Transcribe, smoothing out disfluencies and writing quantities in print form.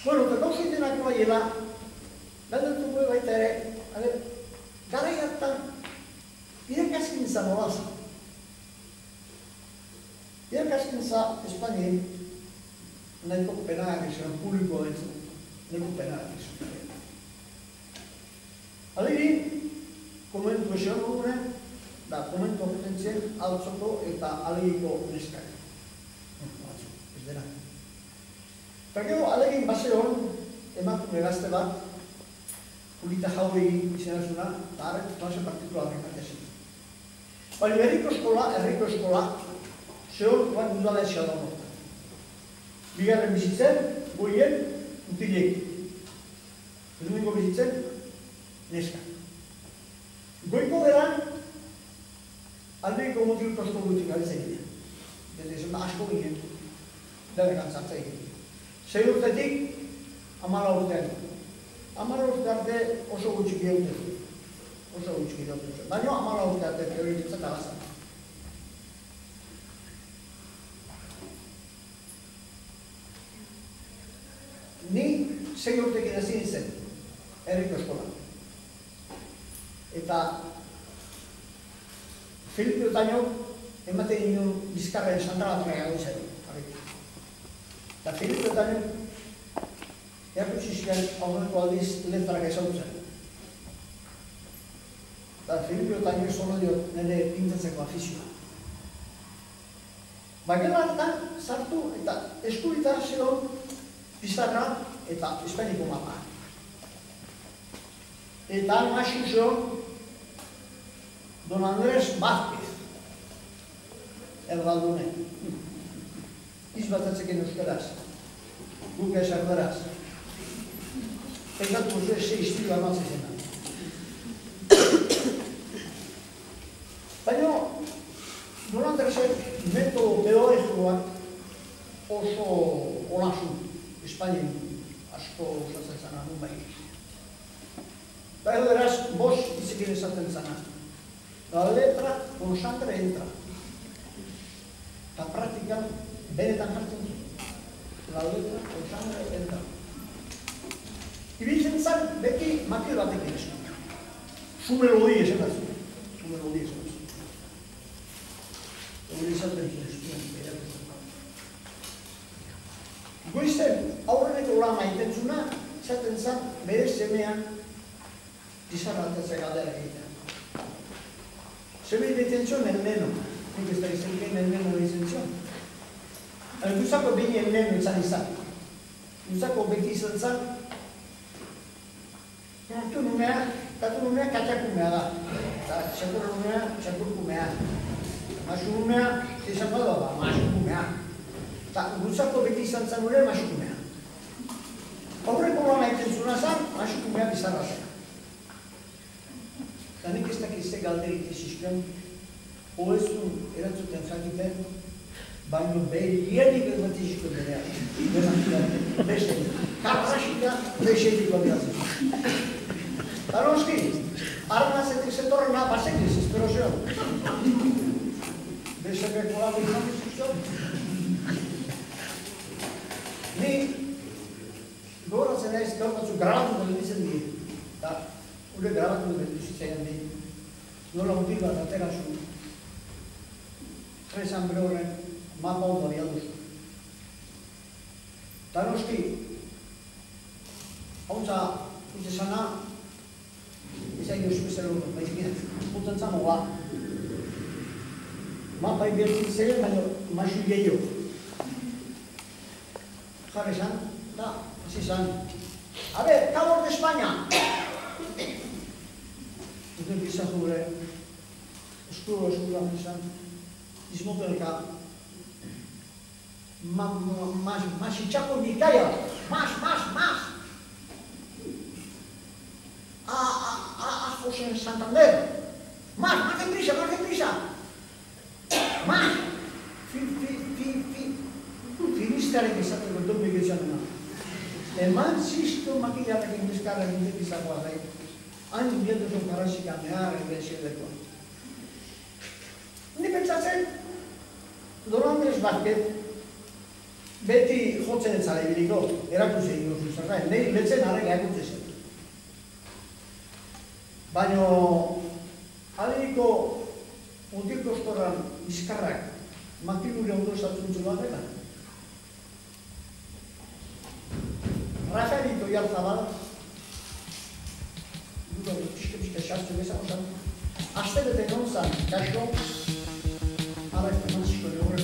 Bueno, eta gauza itenako baiela, galdetuko baita ere, gara hartan, irakaskuntza nolaz. Irakaskuntza Espainien, nahiko penaak izan, publikoa ditzen, nahiko penaak izan. Alegin, komentu esan dugunen, da komentu horretzen altzoko eta alegiko neskak. Ez dena. Eta gero, alegin base hon, emakume gazte bat, Julita Jauri izanazuna, eta arret, klase partikularrik batezik. Baina herriko eskola, zehor, guan udala eska da horretan. Bigarren bizitzen, goien, utilek. Edomingo bizitzen, neska. Goiko beran, aldeiko motiluko asko dutik gabetzen ginen. Ezen da asko ginen, delekan zartzen ginen. 6 urtetik, 10 urtean. 10 urte arte oso gutxik gauten. Oso gutxik gauten. Baina 10 urte arte teorititzat agazan. Ni 6 urtekin hasi nintzen, herriko eskola. Eta Felipe Otaño ematen ginen Bizkarren Sandrabatua gautzen. Eta Felipe Otaño erakutsi ziren aurreko aldiz letrak ezagutzen. Eta Felipe Otaño zono dio nire pintatzeko afizioa. Bagela hartan sartu eta eskurita zion pizarra eta Espainiko mapa. Eta masu zion Don Andrés Vázquez, erdaldune. Izbatatzekin euskaraz, guk esardaraz. Pekatu zuen 6 estilo amatzen zena. Baina, Don Andrések metodo pedagogikoak oso olazu, Espainien asko osatzen zena, nun bai. Eta erderaz, bost itzekin esaten zena. La letra con sangre entra. Eta praktikan benetan jartzen zu. La letra con sangre entra. Ibiltzen zan beti makil batekin esan. Su melodie esan dazu. Su melodie esan dazu. Hori izaten zuen, goizen aurreneko lama itentzuna, izaten zan bere semean pizarratzea galdera egitea. Seme detenzione nel meno, quindi stai sentendo nel meno di detenzione. Tu sai che vieni nel meno in sanità, tu sai che beti senza, tu non è caccia come ha, sicuro non è sicuro come ha, ma su non è ti sa cosa, ma su come ha, tu sai che beti senza non è ma su come ha. Oppure come una intenzione sa, ma su come ha di sarà. Zanik ez dakit ze galderik zizkion, oezun erantzuten jakiten, baina behienik egotiziko bereak. Beste, karrasika besetiko behatzen. Eta noski, arnazetik zetorrena basekiz, espero zion. Besebeko lagu izan zizkion. Ni, gogoratzen ez, gaur batzu grabatu gelditzen dira. Gure grabatu dut zitzaian di. Nola mutil bat atera zu. Tres hambre horren mapa ondo abiaduzu. Eta noski, hauntza izesana, izan jozu bezala urdu, baizik puten zamo ba. Mapa inbertin zeren, baina masu gehiago. Jarri zan, eta hasi zan. A ver, Cabos de España! Zuten bizan gure, eskuro izan, izmotelka, más itxako Bizkaia, más! A José Santander, más deprisa, más! Finistaren izaten dut begitzen dena. Eman ziztu makilarekin bizkarren indetizakoa gai. Hain bielduzu karasika mehar egin Ni pentsatzen, Don Andrés Vázquez, beti jotzen etzale biliko, erakuzi egin duzu zerrain, nahi letzen arek erakutzen zen. Baina, adiriko mutil kostorran izkarrak makilure ondo esatzen zuen dela. Rafaelito Oyarzabal, pixka xartzen bezan, azte bete non zan, gaxo, ara emantziko